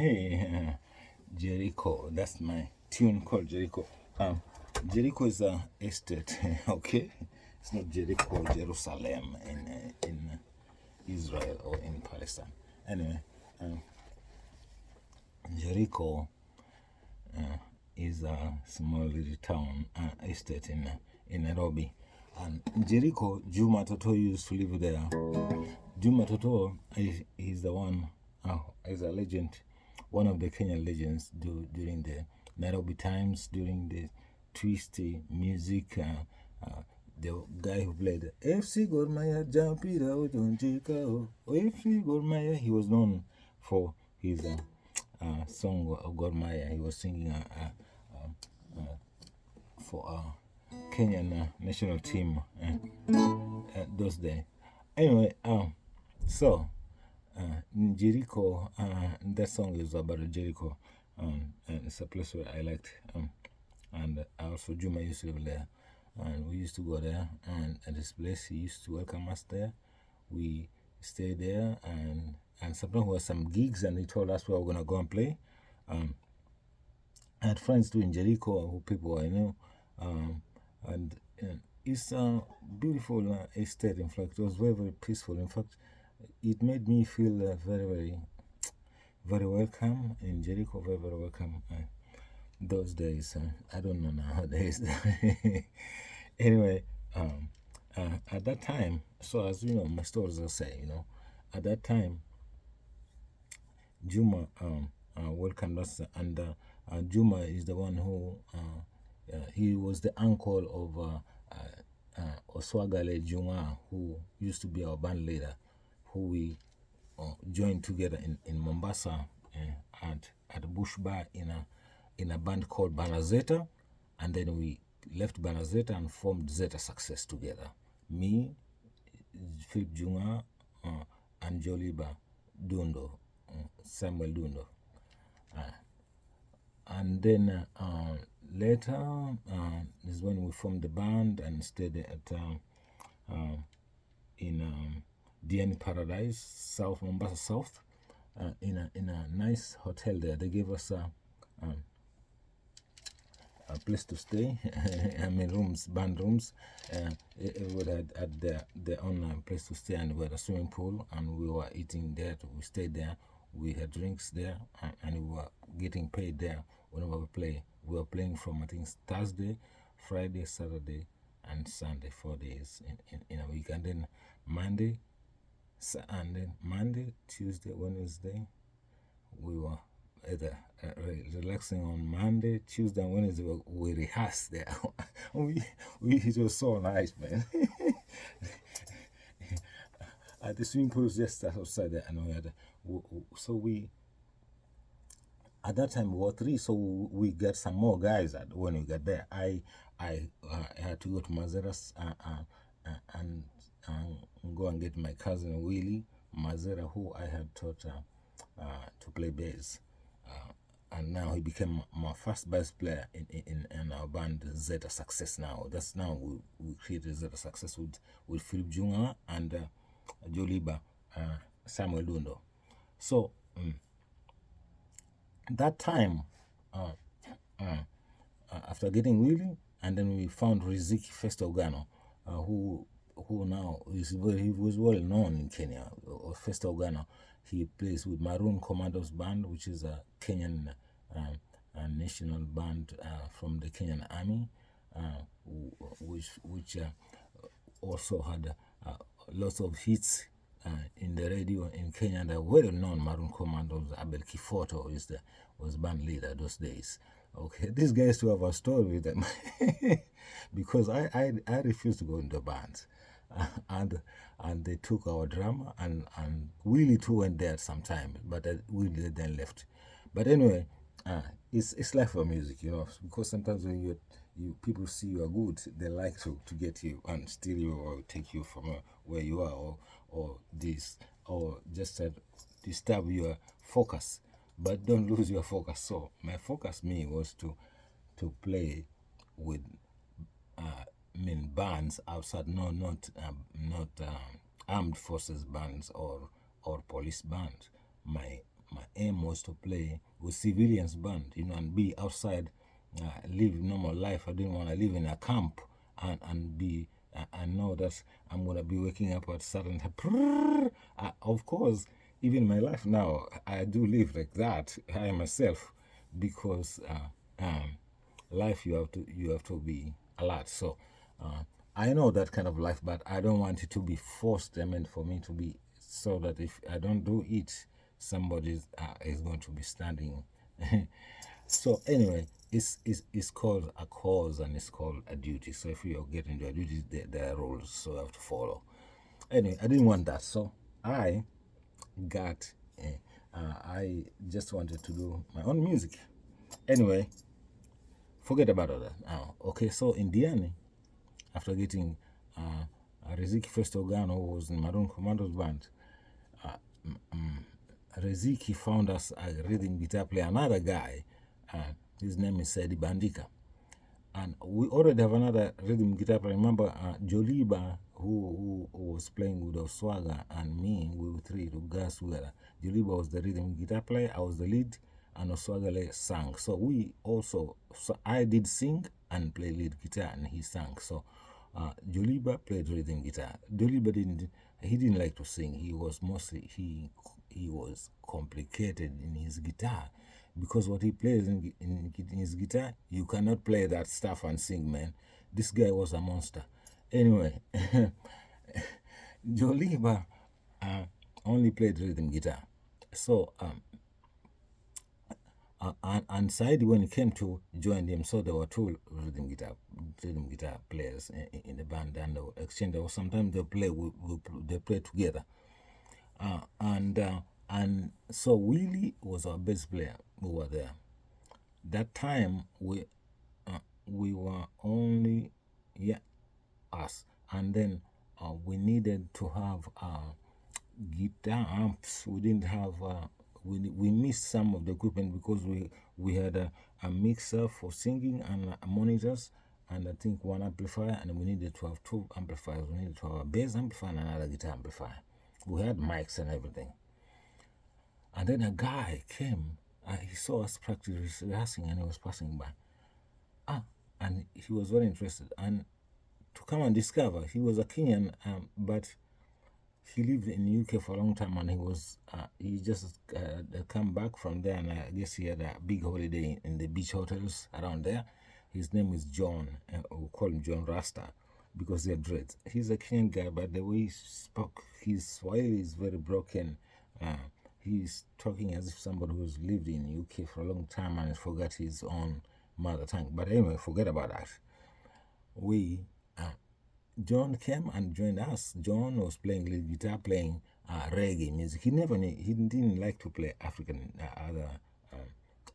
Hey, Jericho. That's my tune called Jericho. Jericho is a estate, okay? It's not Jericho, Jerusalem in Israel or in Palestine. Anyway, Jericho is a small little town, estate in Nairobi. And Jericho, Juma Toto used to live there. Juma Toto is the one, is a legend, one of the Kenyan legends during the Nairobi times, during the twisty music. The guy who played FC Gor Mahia, Jampira, Ojonjika, FC Gor Mahia, he was known for his song of Gor Mahia. He was singing for Kenyan national team those days. Anyway, so Jericho, that song is about Jericho, and it's a place where I liked, and also Juma used to live there, and we used to go there, and at this place he used to welcome us there. We stayed there, and sometimes there were some gigs, and he told us where we're gonna go and play. I had friends too in Jericho, who people I knew, and it's a beautiful estate. In fact, it was very, very peaceful. In fact, it made me feel very, very, very welcome in Jericho. Very, very welcome. Those days, I don't know nowadays. Anyway, at that time, so as you know, my stories will say, at that time, Juma welcomed us, and Juma is the one who he was the uncle of Oswagale Juma, who used to be our band leader, who we joined together in Mombasa at Bush Bar in a band called Banazeta, and then we left Banazeta and formed Zeta Success together. Me, Philip Juma, and Joliba Dundo, Samuel Dundo. And then later is when we formed the band and stayed at in Diani Paradise, South Mombasa South, in a nice hotel there. They gave us a place to stay. I mean rooms, band rooms. We had their own place to stay, and we had a swimming pool, and we were eating there. We stayed there. We had drinks there, and we were getting paid there whenever we play. We were playing from, I think, Thursday, Friday, Saturday, and Sunday, 4 days in a week. And then Monday, Tuesday, Wednesday, we were either relaxing on Monday, Tuesday, and Wednesday. We rehearsed there. It was so nice, man. The swimming pool was just outside there, and we had at that time we were 3, so we got some more guys. When we got there, I had to go to Mazeras and go and get my cousin Willie Mazera, who I had taught to play bass, and now he became my first bass player in our band Zeta Success. Now we created Zeta Success with Philip Junga and Joliba Samuel Dundo. So that time, after getting Willie, and then we found Riziki Festogano, who now he was well known in Kenya. Festogano, he plays with Maroon Commandos Band, which is a Kenyan national band from the Kenyan Army, which also had lots of hits in the radio in Kenya. The well-known Maroon Commandos, Abel Kifoto was band leader those days. Okay, these guys to have a story with them because I refused to go into bands, and they took our drummer, and Willie too went there sometime, but Willie then left. But anyway, it's life for music, because sometimes when people see you are good, they like to get you and steal you or take you from where you are, or just disturb your focus. But don't lose your focus. So my focus, was to play with bands outside, not armed forces bands or police bands. My my aim was to play with civilians band, and be outside, live normal life. I didn't want to live in a camp and be. I know that I'm gonna be waking up at certain time. Of course, even my life now, I do live like that. I myself, because life you have to be alert. So I know that kind of life, but I don't want it to be forced. I mean, for me to be, so that if I don't do it, somebody is going to be standing. So anyway, it's called a cause and it's called a duty. So if you're getting into a duty, there are rules, so you have to follow. Anyway, I didn't want that, so I got. I just wanted to do my own music. Anyway, forget about all that now. Okay, so in Diani, after getting Riziki Festogano, who was in Maroon Commandos band, Riziki found us a rhythm guitar player, another guy. His name is Saidi Bandika. And we already have another rhythm guitar player. Remember Joliba, who was playing with Oswaga and me, we were three to guys together. Joliba was the rhythm guitar player, I was the lead, and Oswaga sang. So I did sing and play lead guitar, and he sang. So Joliba played rhythm guitar. Joliba didn't like to sing. He was mostly, he was complicated in his guitar, because what he plays in his guitar, you cannot play that stuff and sing, man. This guy was a monster. Anyway, Joliba only played rhythm guitar. So, and Saidi, when he came to join him, so there were two rhythm guitar players in the band, and they would exchange. Or sometimes they play together. And so Willie was our bass player. We were there. That time we were only us, and then we needed to have guitar amps. We didn't have. We missed some of the equipment because we had a mixer for singing and monitors, and I think one amplifier, and we needed to have two amplifiers. We needed to have a bass amplifier and another guitar amplifier. We had mics and everything. And then a guy came, he saw us practice rehearsing, and he was passing by. And he was very interested. And to come and discover, he was a Kenyan, but he lived in the UK for a long time, and he just come back from there, and I guess he had a big holiday in the beach hotels around there. His name is John, we call him John Rasta, because they're dreads. He's a Kenyan guy, but the way he spoke, his Swahili is very broken. He's talking as if somebody who's lived in the UK for a long time and forgot his own mother tongue. But anyway, forget about that. John came and joined us. John was playing lead guitar, playing reggae music. He didn't like to play African, other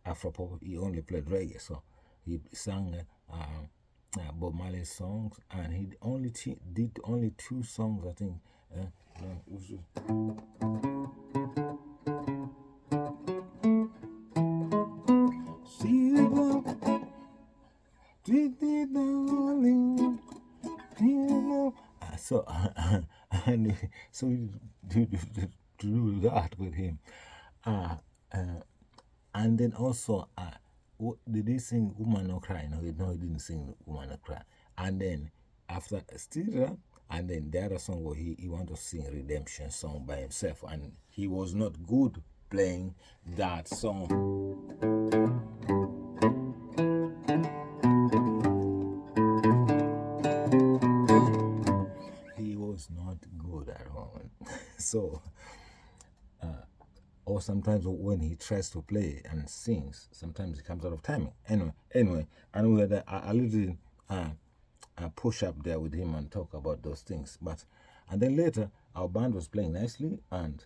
Afropop. He only played reggae. So he sang Bob Marley's songs, and he did only two songs, I think. So, and so we do that with him. And then also, did he sing Woman No Cry? No, he didn't sing Woman No Cry. And then, after still, and then the other song where he wanted to sing Redemption song by himself, and he was not good playing that song. He was not good at all. So, or sometimes when he tries to play and sings, sometimes it comes out of timing. Anyway, and we had a little push up there with him and talk about those things. And then later, our band was playing nicely, and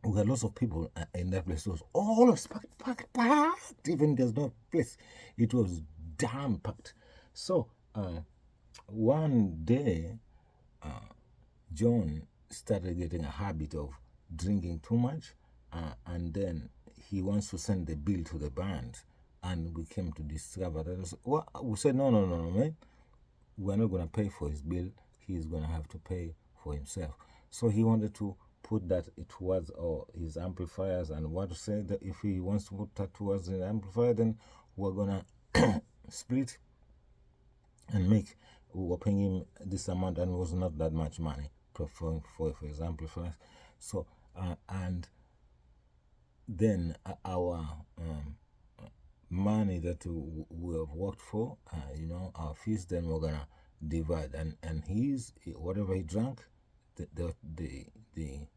we had lots of people in that place. It was all packed. Even there's no place. It was damn packed. So one day, John started getting a habit of drinking too much, and then he wants to send the bill to the band. And we came to discover that we said, no, man. We're not going to pay for his bill. He's going to have to pay for himself. So he wanted to put that towards his amplifiers, and what to say that if he wants to put that towards the amplifier, then we're gonna split and make. We were paying him this amount, and it was not that much money for his amplifiers. So and then our money that we have worked for, our fees, then we're gonna divide, and whatever he drank, the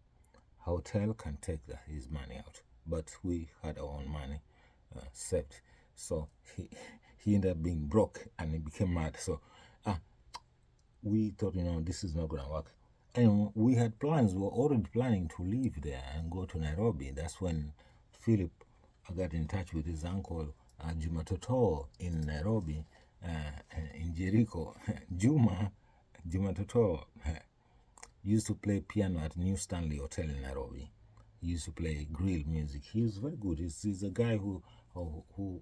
hotel can take his money out, but we had our own money saved. So he ended up being broke, and he became mad. So we thought, this is not gonna work, and we had plans. We were already planning to leave there and go to Nairobi. That's when Philip got in touch with his uncle Juma Toto in Nairobi, in Jericho. Juma Toto used to play piano at New Stanley Hotel in Nairobi. He used to play grill music. He was very good. He's a guy who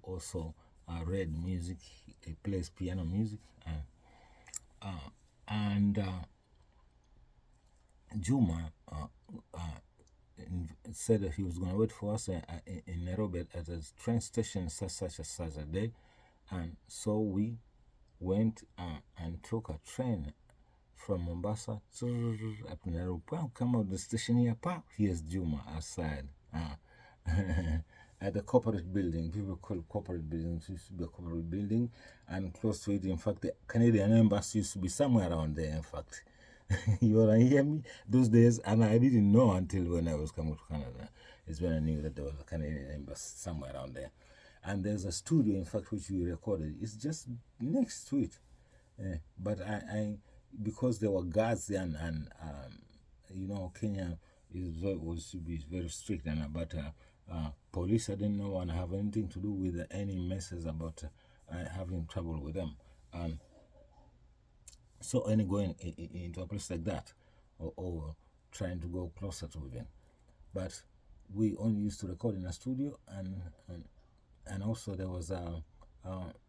also read music. He plays piano music. And Juma said that he was going to wait for us in Nairobi at a train station such as Saturday. And so we went and took a train from Mombasa up to Nairobi. Come out the station here, here's Juma outside at the corporate building. People call it corporate buildings. It used to be a corporate building, and close to it, in fact, the Canadian embassy used to be somewhere around there, in fact. You wanna hear me? Those days, and I didn't know until when I was coming to Canada. It's when I knew that there was a Canadian embassy somewhere around there. And there's a studio, in fact, which we recorded. It's just next to it. But I because there were guards there, and Kenya was to be very strict, and about police, I didn't want to have anything to do with any messes about having trouble with them. So any going into a place like that, or trying to go closer to them. But we only used to record in a studio, and also there was a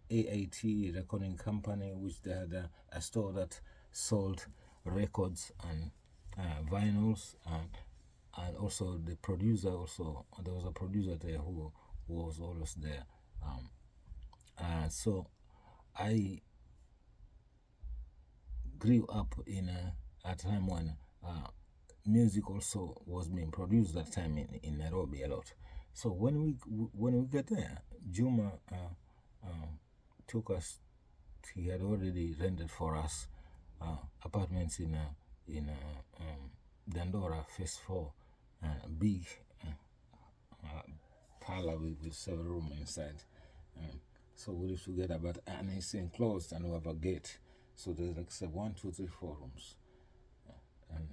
AAT recording company, which they had a store that sold records and vinyls, and also the producer. Also, there was a producer there who was always there. So I grew up in a time when music also was being produced that time in Nairobi a lot. So when we get there, Juma took us. He had already rented for us apartments in Dandora, Phase 4, a big parlor with several rooms inside. So we lived together, and it's enclosed, and we have a gate. So there's like 1, 2, 3, 4 rooms. And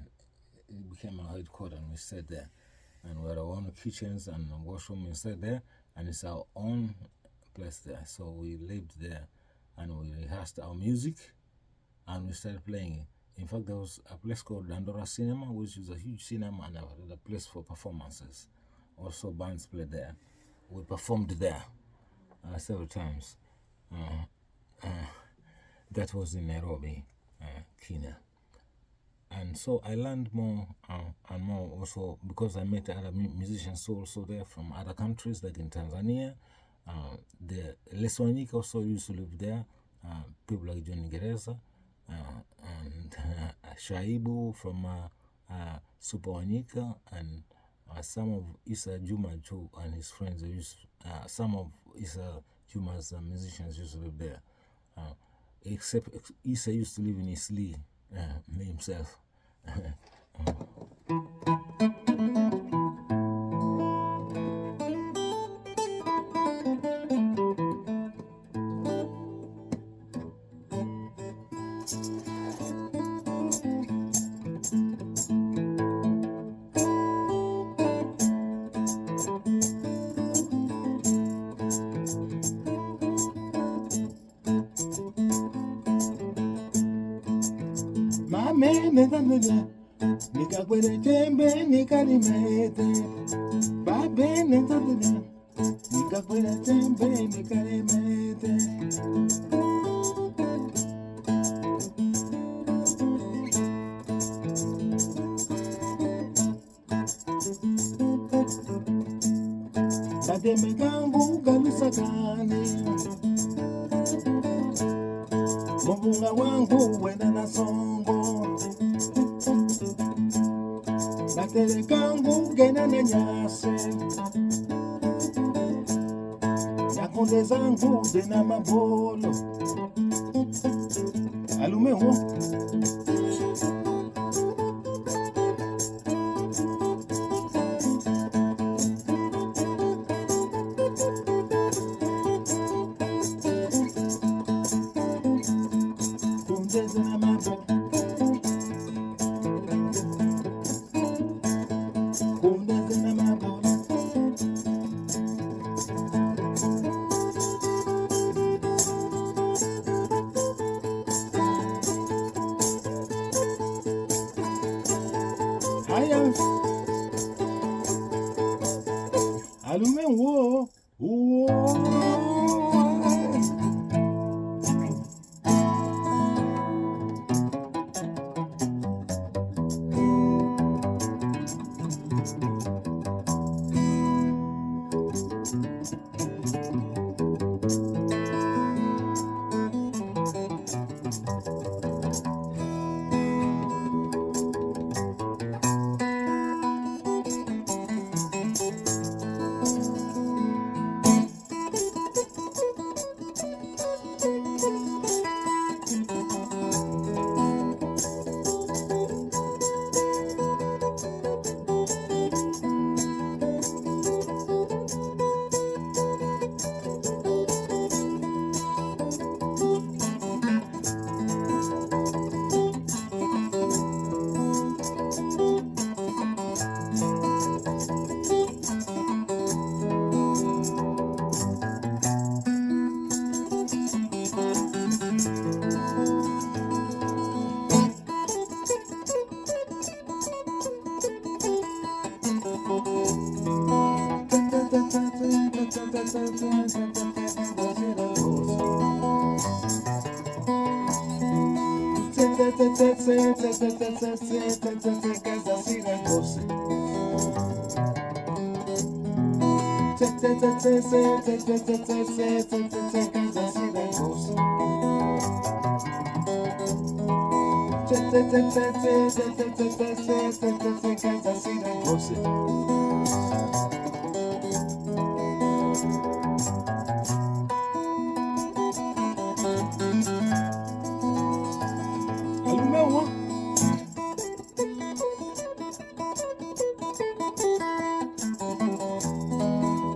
it became our headquarters, and we stayed there. And we had our own kitchens and washroom inside there, and it's our own place there. So we lived there, and we rehearsed our music, and we started playing it. In fact, there was a place called Dandora Cinema, which is a huge cinema, and a place for performances. Also, bands played there. We performed there several times. That was in Nairobi, Kenya. And so I learned more and more also, because I met other musicians also there from other countries, like in Tanzania. The Leswanika also used to live there. People like Johnny Gereza and Shaibu from Supawanyika, and some of Issa Juma too, and his friends. Some of Issa Juma's musicians used to live there. Except Issa used to live in Isli himself. Nikakwere tembe nikalimete babe nentodena nikakwere tembe nikalimete Kademe kangu kalisakani, mubunga wangu wenda na songo, bakele kangu gena na nyase, yakonde zangu dena mabolo, alume ho. Alume wo,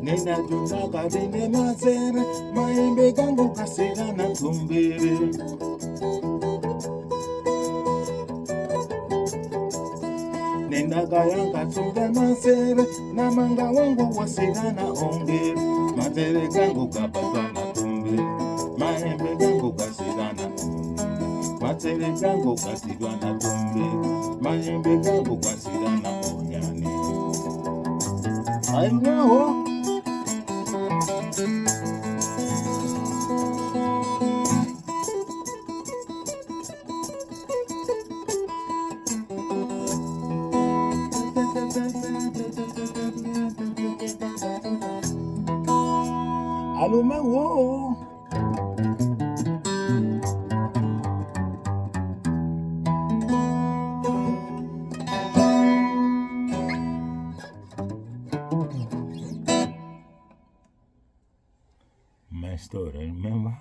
Nenda tutaka dine mazere, maembe gangu kasera na tumbere. Nenda gayanga tumbe mazere, na manga wangu wasera na ongere. Mazere gangu kapatwa na tumbere, maembe gangu kasera na tumbere. Mazere gangu kasirwa na tumbere, maembe gangu kasera na onyane. I know. Alume wo. My story, remember?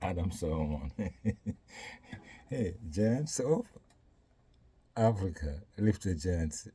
Adam Solomon. Hey, giants of Africa, lift the giants.